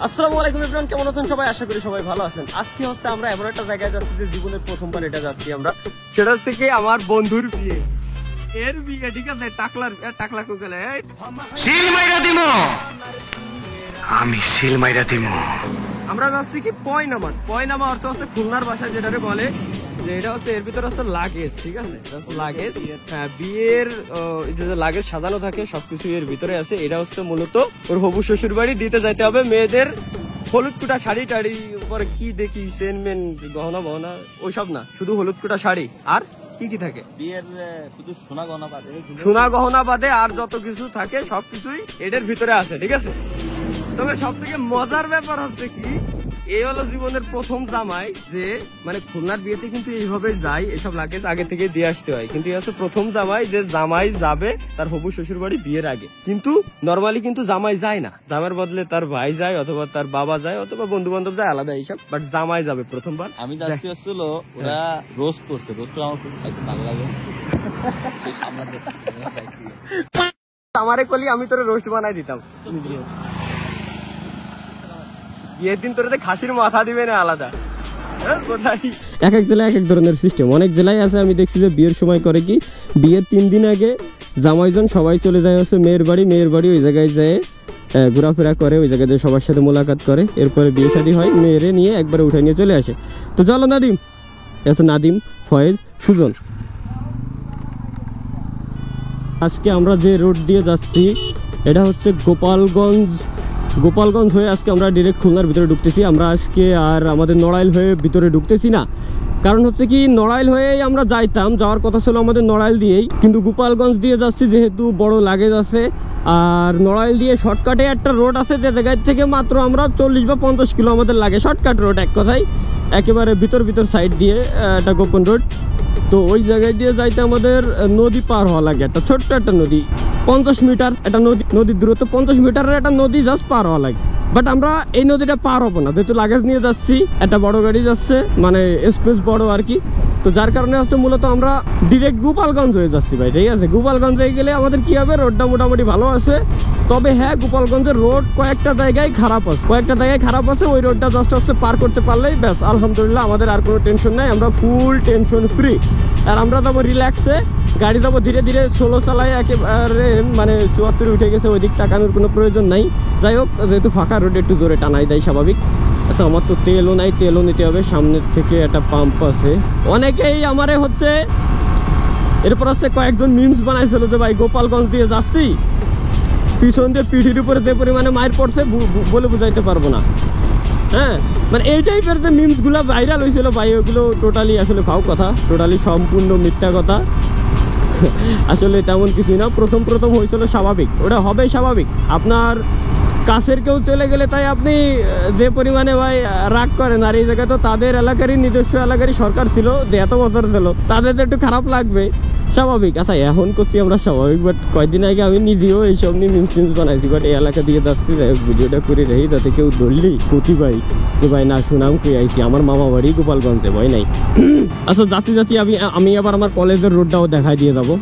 আসসালামু আলাইকুম এভরিওয়ান, কেমন আছেন সবাই? আশা করি সবাই ভালো আছেন। আজকে হচ্ছে আমরা এমন একটা জায়গায় যাচ্ছি যে জীবনের প্রথমবার এটা যাচ্ছি আমরা। সেটা হচ্ছে কি আমার বন্ধুর বিয়ে, এর বিয়ে, ঠিক আছে? টাকলা কুকেলে সিল মাইরা দিমু, আমি সিল মাইরা দিমু। আমরা যাচ্ছি কি পয়নামা অর্থ হচ্ছে খুলনার ভাষায় যেটারে বলে যে এটা হচ্ছে এর ভিতরে হচ্ছে লাগেজ, ঠিক আছে? লাগেজ, হ্যাঁ, বিয়ের যে লাগেজ সাজানো থাকে সবকিছু এর ভিতরে আছে। এটা হচ্ছে মূলত ওর হবু শ্বশুর বাড়ি দিতে যাইতে হবে মেয়েদের হলুদ কুটা শাড়ি টাড়ি, পরে কি দেখি সেন মেন গহনা বহনা ওইসব না, শুধু হলুদ কুটা শাড়ি। আর কি কি থাকে বিয়ের শুধু সোনা গহনা বাদে আর যত কিছু থাকে সবকিছুই এটার ভিতরে আছে, ঠিক আছে? তবে সব থেকে মজার ব্যাপার হচ্ছে কি, এই হলো জীবনের প্রথম জামাই যে মানে খুলনার বিয়েতে কিন্তু এইভাবে যায়, এসব লাগেজ আগে থেকে দিয়ে আসতে হয়, কিন্তু এই হচ্ছে প্রথম জামাই যে জামাই যাবে তার হবু শ্বশুর বাড়ি বিয়ের আগে। কিন্তু নর্মালি কিন্তু জামাই যায় না, জামাইয়ের বদলে তার ভাই যায় অথবা তার বাবা যায় অথবা বন্ধু বান্ধব যায়, আলাদা এইসব। বাট জামাই যাবে প্রথমবার। আমি যাচ্ছি হচ্ছিল ওরা রোস্ট করছে, রোস্ট করে আমার খুব ভালো লাগে। আমারে কলি আমি তোরে রোস্ট বানাই দিতাম। বিয়ের দিন তোর খাসির মাথা দিবে না আলাদা। এক এক জেলায় এক এক ধরনের সিস্টেম, অনেক জেলায় আছে। আমি দেখছি যে বিয়ের সময় করে কি, বিয়ের 3 দিন আগে জামাইজন সবাই চলে যায় হচ্ছে মেয়ের বাড়ি ওই জায়গায় যায় ঘোরাফেরা করে, ওই জায়গায় সবার সাথে মোলাকাত করে, এরপরে বিয়ে শাদী হয়, মেয়েরে নিয়ে একবারে উঠে নিয়ে চলে আসে। তো চলো নাদিম, এত নাদিম, ফয়েজ, সুজন। আজকে আমরা যে রোড দিয়ে যাচ্ছি এটা হচ্ছে গোপালগঞ্জ হয়ে আজকে আমরা ডিরেক্ট খুলনার ভিতরে ঢুকতেছি। আমরা আজকে আর আমাদের নড়াইল হয়ে ভিতরে ঢুকতেছি না, কারণ হচ্ছে কি নড়াইল হয়েই আমরা যাওয়ার কথা ছিল আমাদের নড়াইল দিয়েই, কিন্তু গোপালগঞ্জ দিয়ে যাচ্ছি যেহেতু বড় লাগেজ আছে। আর নড়াইল দিয়ে শর্টকাটে একটা রোড আছে যে জায়গায় থেকে মাত্র আমরা 40 বা 50 কিলো আমাদের লাগে, শর্টকাট রোড এক কথায়, একেবারে ভিতর সাইড দিয়ে একটা গোপন রোড। তো ওই জায়গায় দিয়ে যাইতে আমাদের নদী পার হওয়া লাগে, একটা ছোট্ট একটা নদী, 50 মিটার একটা নদীর দূরত্ব, 50 মিটারের একটা নদী জাস্ট পার হওয়া লাগে। বাট আমরা এই নদীটা পার হবো না, যেহেতু লাগেজ নিয়ে যাচ্ছি, একটা বড় গাড়ি যাচ্ছে, মানে স্পেস বড় আর কি। তো যার কারণে হচ্ছে মূলত আমরা ডিরেক্ট গোপালগঞ্জ হয়ে যাচ্ছি ভাই, ঠিক আছে? গোপালগঞ্জে গেলে আমাদের কি হবে, রোডটা মোটামুটি ভালো আছে। তবে হ্যাঁ, গোপালগঞ্জের রোড কয়েকটা জায়গায় খারাপ আছে, ওই রোডটা জাস্ট হচ্ছে পার করতে পারলেই ব্যাস আলহামদুলিল্লাহ আমাদের আর কোনো টেনশন নাই, আমরা ফুল টেনশন ফ্রি। আর আমরা যাবো রিল্যাক্সে, গাড়ি যাবো ধীরে ধীরে, 16 চালায় একেবারে মানে 74 উঠে গেছে, ওই দিক তাকানোর কোনো প্রয়োজন নাই। যাই হোক, যেহেতু ফাঁকা রোড একটু জোরে টানাই দেয় স্বাভাবিক। আচ্ছা, আমার তো তেলও নাই, তেলও নিতে হবে, সামনের থেকে একটা পাম্প আছে। অনেকেই আমারে হচ্ছে এরপর হচ্ছে কয়েকজন মিমস বানাইছিল যে ভাই গোপালগঞ্জ দিয়ে যাচ্ছি, পিছন দিয়ে পিঠির উপরে যে পরিমাণে মায়ের পড়ছে বলে বুঝাইতে পারবো না। হ্যাঁ, মানে এই টাইপের যে মিমসগুলো ভাইরাল হয়েছিল ভাই, ওইগুলো টোটালি আসলে ফাও কথা, টোটালি সম্পূর্ণ মিথ্যা কথা। আসলে তেমন কিছুই না, প্রথম হয়েছিল স্বাভাবিক, ওটা হবে স্বাভাবিক। আপনার কাছের কেউ চলে গেলে তাই আপনি যে পরিমাণে ভাই রাগ করেন, আর এই জায়গায় তো তাদের এলাকারই নিজস্ব এলাকারই সরকার ছিল, এত বছর ছিল, তাদের তো একটু খারাপ লাগবে, স্বাভাবিক। আচ্ছা, এখন করছি আমরা স্বাভাবিক, বাট কয়েকদিন আগে আমি নিজেও এইসব নিয়ে মিমস বানাইছি, বাট এই এলাকা দিয়ে যাচ্ছি, যাই হোক ভিডিওটা করে রেখে যাতে কেউ ধরলেই ক্ষতি ভাই যে ভাই না সুনাম খুঁয়ে আইছি, আমার মামা বাড়ি গোপালগঞ্জে, ভয় নাই। আচ্ছা, জাতি আমি আবার আমার কলেজের রোডটাও দেখাই দিয়ে যাবো।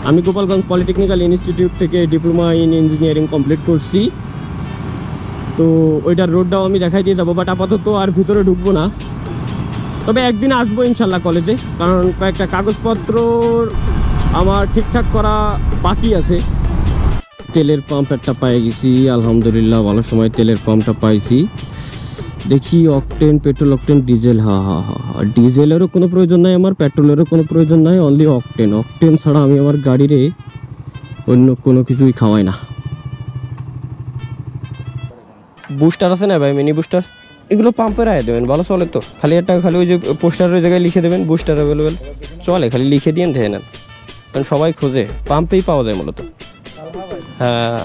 আমি গোপালগঞ্জ পলিটেকনিক্যাল ইনস্টিটিউট থেকে ডিপ্লোমা ইন ইঞ্জিনিয়ারিং কমপ্লিট করছি, তো ওইটার রোডটাও আমি দেখাই দিয়ে যাবো। বাট আপাতত আর ভিতরে ঢুকবো না, তবে একদিন আসবো ইনশাল্লাহ কলেজে, কারণ কয়েকটা কাগজপত্র আমার ঠিকঠাক করা বাকি আছে। তেলের পাম্প একটা পাই গেছি আলহামদুলিল্লাহ, ভালো সময় তেলের পাম্পটা পাইছি। দেখি অকটেন, পেট্রোল, অকটেন, ডিজেল। হা ডিজেলেরও কোনো প্রয়োজন নাই আমার, পেট্রোলেরও কোনো প্রয়োজন নাই, অনলি অকটেন ছাড়া আমি আমার গাড়িরে অন্য কোনো কিছুই খাওয়াই না। বুস্টার আছে না ভাই, মিনি বুস্টার, এগুলো পাম্পে রায় দেবেন, ভালো চলে তো। খালি ওই যে পোস্টারের জায়গায় লিখে দেবেন বুস্টার অ্যাভেলেবেল, চলে, খালি লিখে দিয়ে ধেয়ে নেন, কারণ সবাই খোঁজে, পাম্পেই পাওয়া যায় মূলত। হ্যাঁ,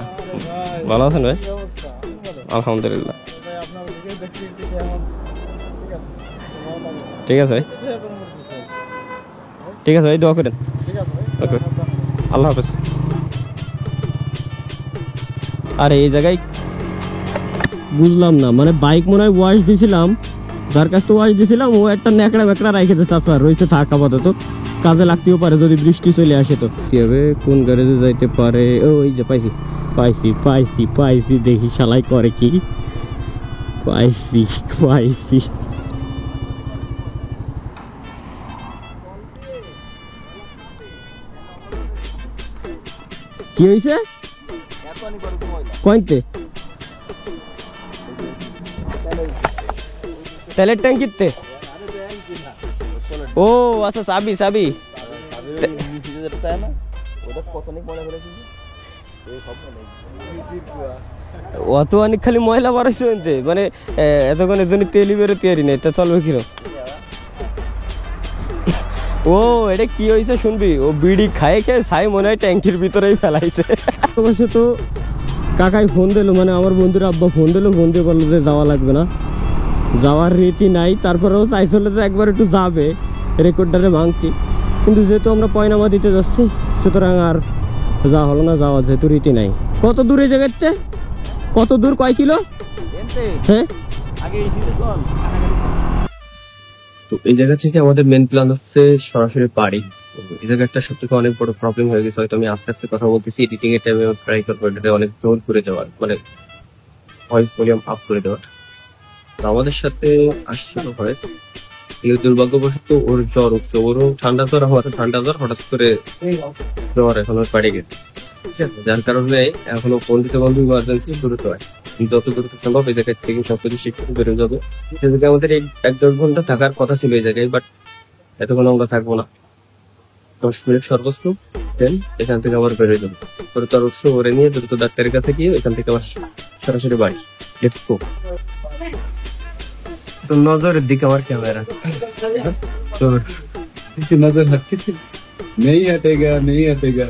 ভালো আছেন ভাই? আলহামদুলিল্লাহ, ঠিক আছে ভাই, ঠিক আছে ভাই, দোয়া করেন। ওকে, আল্লাহ হাফেজ। আর এই জায়গায় বুঝলাম না, মানে বাইক মনে হয় ওয়াশ দিয়েছিলাম, যার কাছ থেকে ওয়াশ দিয়েছিলাম ও একটা ন্যাকড়া রেখে দিতে রয়েছে, থাক আপাতত, কাজে লাগতেও পারে যদি বৃষ্টি চলে আসে। তো কি হবে, কোন গ্যারেজে যাইতে পারে? ওই যে পাইছি, দেখি শালাই করে কি, পাইছি পাইছি। কি হয়েছে কইতে? তেলের ট্যাঙ্কিতে? ও আচ্ছা, চাবি চাবি। অত অনেক খালি ময়লা বাড়াইছে মানে এতক্ষণ এজন্য তেলই বেরোতে পারি না, এটা চলবে কিরম? ও এটা কি হয়েছে শুনবি? ও বিড়ি খায় খেয়ে ছাই মনে হয় ট্যাঙ্কির ভিতরেই ফেলাইছে। অবশ্য তো কাকাই ফোন দিল, মানে আমার বন্ধুর আব্বা ফোন দিল, ফোন দিয়ে বললো যে যাওয়া লাগবে না, যাওয়ার রীতি নাই। তারপরেও চাইছিল যে একবার একটু যাবে রেকর্ডারে ভাঙতি, কিন্তু যেহেতু আমরা পয়নামা দিতে যাচ্ছি সুতরাং আর যাওয়া হলো না, যাওয়ার যেহেতু রীতি নাই। কত দূর এই জায়গাতে? কত দূর, কয় কিলো? হ্যাঁ তো এই জায়গা থেকে আমাদের মেন প্ল্যান হচ্ছে সরাসরি বাড়ি। এই জায়গা একটা সব থেকে অনেক বড় প্রবলেম হয়ে গেছে, হয়তো আমি আস্তে আস্তে কথা বলতেছি, এডিটিং এর টাইমে ট্রাই করবো এটা অনেক জোর করে দেওয়ার, মানে ভয়েস ভলিউম আপ করে দেওয়ার। তো আমাদের সাথে আসছিল হয় দুর্ভাগ্যবশত ওর জ্বর উঠছে, ওরও ঠান্ডা জ্বর, আমারও ঠান্ডা জ্বর, হঠাৎ করে জ্বর এখন ওর বাড়ি গেছে, ঠিক আছে? যার কারণে এখনো ফোন দিতে বন্ধু ইমার্জেন্সি দ্রুত হয়, যত দ্রুত সম্ভব এই জায়গায় থেকে সবকিছু শিখতে বেরো যাবে। সেদিকে আমাদের এই 1-1.5 ঘন্টা থাকার কথা ছিল এই জায়গায়, বাট এতক্ষণ আমরা থাকবো না, 10 মিনিট সর্বোচ্চ, দেন এখান থেকে আবার বেরোয় যাবো। ওর জ্বর উঠছে, ওরে নিয়ে দ্রুত ডাক্তারের কাছে গিয়ে এখান থেকে আবার সরাসরি বাড়ি। Let's go. তো নজরের দিকে আমার ক্যামেরা, তোর किसी नजर हट किसी नहीं हटेगा नहीं हटेगा।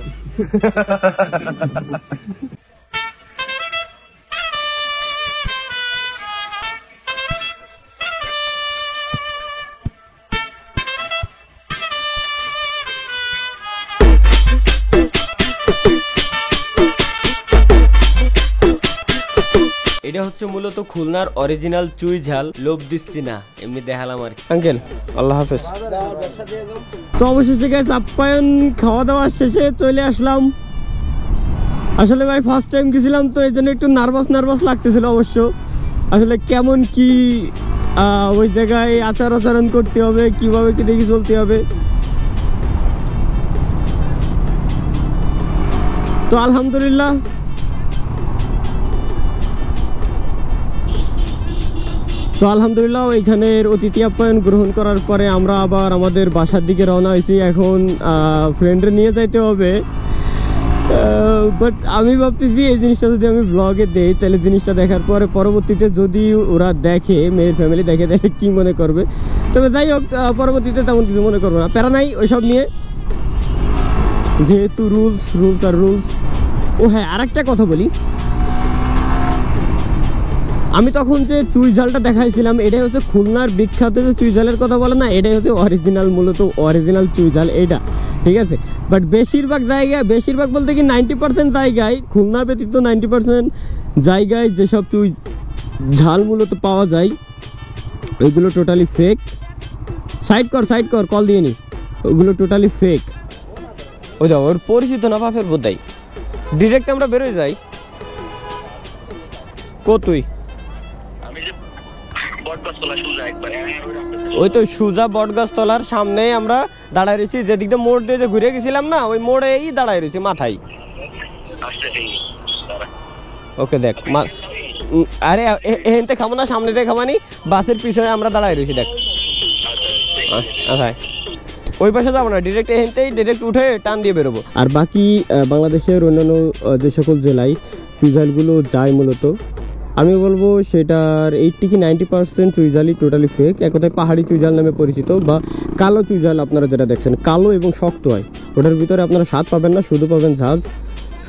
এটা হচ্ছে মূলত খুলনার অরিজিনাল চুই ঝাল, লোভ দিচ্ছি না, এমনি দেখালাম আর কি। আঙ্কেল আল্লাহ হাফেজ। তো অবশেষে গাইস আপ্যায়ন খাওয়া দাওয়া শেষে চলে আসলাম। আসলে ভাই ফার্স্ট টাইম গেছিলাম তো এই জন্য একটু নার্ভাস লাগতেছিল অবশ্য। আসলে কেমন কি ওই জায়গায় আচার আচরণ করতে হবে, কিভাবে কি দেখি চলতে হবে। তো আলহামদুলিল্লাহ এখানের অতিথি আপ্যায়ন গ্রহণ করার পরে আমরা আবার আমাদের বাসার দিকে রওনা হয়েছি। এখন ফ্রেন্ডে নিয়ে যাইতে হবে, বাট আমি ভাবতেছি এই জিনিসটা যদি আমি ব্লগে দেই তাহলে জিনিসটা দেখার পরে পরবর্তীতে যদি ওরা দেখে, মেয়ের ফ্যামিলি দেখে কি মনে করবে। তবে যাই হোক, পরবর্তীতে তেমন কিছু মনে করবো না, প্যারা নাই ওইসব নিয়ে, যেহেতু রুলস আর রুলস। ও হ্যাঁ, আর একটা কথা বলি, আমি তখন যে চুই ঝালটা দেখাইছিলাম এটাই হচ্ছে খুলনার বিখ্যাত যে চুই ঝালের কথা বলে না, এটাই হচ্ছে অরিজিনাল, মূলত অরিজিনাল চুই ঝাল এটা, ঠিক আছে? বাট বেশিরভাগ বলতে কি 90% জায়গায়, খুলনা ব্যতীত 90% জায়গায় যেসব চুই ঝাল মূলত পাওয়া যায় ওইগুলো টোটালি ফেক। সাইড কর কল দিয়ে নি, ওগুলো টোটালি ফেক। ওই যাও, ওর পরিচিত না বাপের বোধাই, ডিরেক্ট আমরা বেরোয় যাই। তুই ওই তো সুজা বটগাছ তলার সামনে আমরা দাঁড়ায় রয়েছি, যেদিক দিয়ে মোড় দিয়ে যে ঘুরে গেছিলাম না, ওই মোড়েই দাঁড়ায় রয়েছি মাথায়। ওকে দেখ, আরে এখানতে খাবো না, সামনে দিয়ে খাবানি, বাসের পিছনে আমরা দাঁড়ায় রয়েছি, দেখ। আচ্ছা ওই পাশে যাবো না, ডিরেক্ট এখানতেই ডিরেক্ট উঠে টান দিয়ে বেরোবো। আর বাকি বাংলাদেশের অন্যান্য যে সকল জেলায় চুইঝালগুলো যায় মূলত, আমি বলবো সেটার 80 কি 90% চুইঝালই টোটালি ফেক। এক কথায় পাহাড়ি চুইঝাল নামে পরিচিত, বা কালো চুইঝাল আপনারা যেটা দেখছেন, কালো এবং শক্ত হয়, ওটার ভিতরে আপনারা স্বাদ পাবেন না, শুধু পাবেন ঝাঁজ,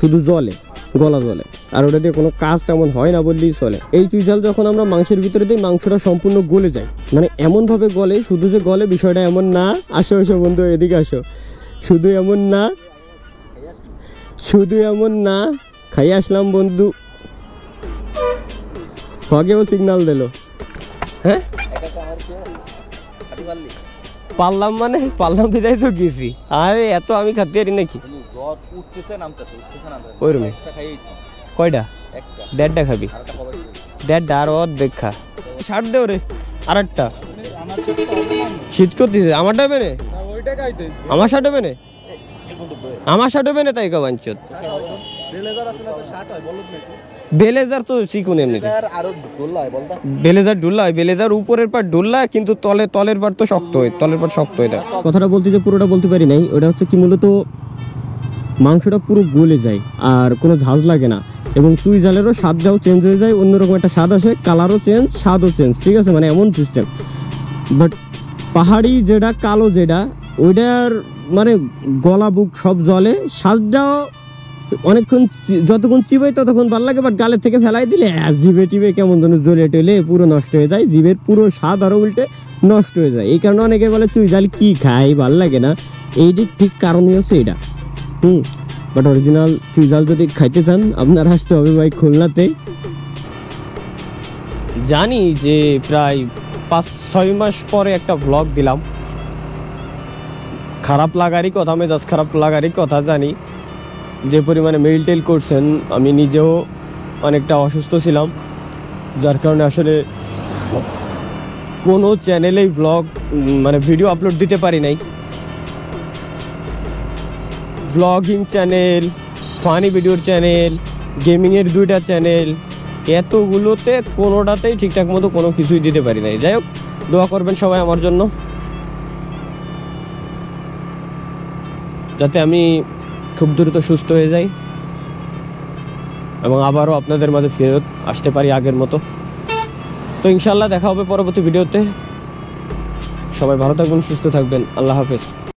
শুধু গলা জলে, আর ওটা দিয়ে কোনো কাজ তেমন হয় না বললেই চলে। এই চুইঝাল যখন আমরা মাংসের ভিতরে দিই, মাংসটা সম্পূর্ণ গলে যায়, মানে এমনভাবে গলে, শুধু যে গলে বিষয়টা এমন না। আসো বন্ধু, এদিকে আসো। শুধু এমন না, খাইয়ে আসলাম বন্ধু, আগেও সিগন্যাল দিল। হ্যাঁ পারলাম বিদায় তো গেছি। আরে এত আমি খাতে পারি নাকি? ওই রুমে কয়টা? 1.5টা খাবি? 1.5টা আর দেখা শার্ট দে ওরে আরেকটা শীত করতেছে আমারটা হবে না আমার শার্ট হবে না আমার শার্ট হবে না তাই কা বাঞ্চত বেলেজার তো চিকুন এমনিতে বেলেজার ঢুল্লা হয় বেলেজার উপরের পার ঢুল্লা কিন্তু তলের পার তো শক্ত হয় তলের পার শক্ত হয় কথাটা বলতে যে পুরোটা বলতে পারি নাই ওটা হচ্ছে কি মূলত মাংসটা পুরো গলে যায় আর কোনো ঝাঁজ লাগে না এবং চুই জালেরও স্বাদটাও চেঞ্জ হয়ে যায় অন্যরকম একটা স্বাদ আসে কালারও চেঞ্জ স্বাদও চেঞ্জ ঠিক আছে মানে এমন সিস্টেম বাট পাহাড়ি যেটা কালো যেটা ওইটার মানে গলা বুক সব জলে স্বাদটাও অনেকক্ষণ যতক্ষণ চিবাই ততক্ষণ ভালো লাগে বাট গালের থেকে ফেলাই দিলে জিভে টিভে কেমন যেন জ্বলে টলে পুরো নষ্ট হয়ে যায় জিভের পুরো স্বাদ আরো উল্টে নষ্ট হয়ে যায় এই কারণে অনেকে বলে চুই জাল কি খায় ভালো লাগে না এইটি ঠিক কারণই হচ্ছে এটা বাট অরিজিনাল চুই জাল যদি খাইতে চান আপনার আসতে হবে ভাই খুলনাতে জানি যে প্রায় 5-6 মাস পরে একটা ভ্লগ দিলাম খারাপ লাগারই কথা মেজাজ খারাপ লাগারই কথা জানি যে পরিমাণে মেইল টেল করছেন আমি নিজেও অনেকটা অসুস্থ ছিলাম যার কারণে আসলে কোনো চ্যানেলেই ভ্লগ মানে ভিডিও আপলোড দিতে পারি নাই ভ্লগিং চ্যানেল ফানি ভিডিওর চ্যানেল গেমিংয়ের 2টা চ্যানেল এতগুলোতে কোনোটাতেই ঠিকঠাক মতো কোনো কিছুই দিতে পারি নাই যাই হোক দোয়া করবেন সবাই আমার জন্য যাতে আমি খুব দ্রুত সুস্থ হয়ে যাই এবং আবারও আপনাদের মাঝে ফেরত আসতে পারি আগের মতো তো ইনশাল্লাহ দেখা হবে পরবর্তী ভিডিওতে সবাই ভালো থাকবেন সুস্থ থাকবেন আল্লাহ হাফেজ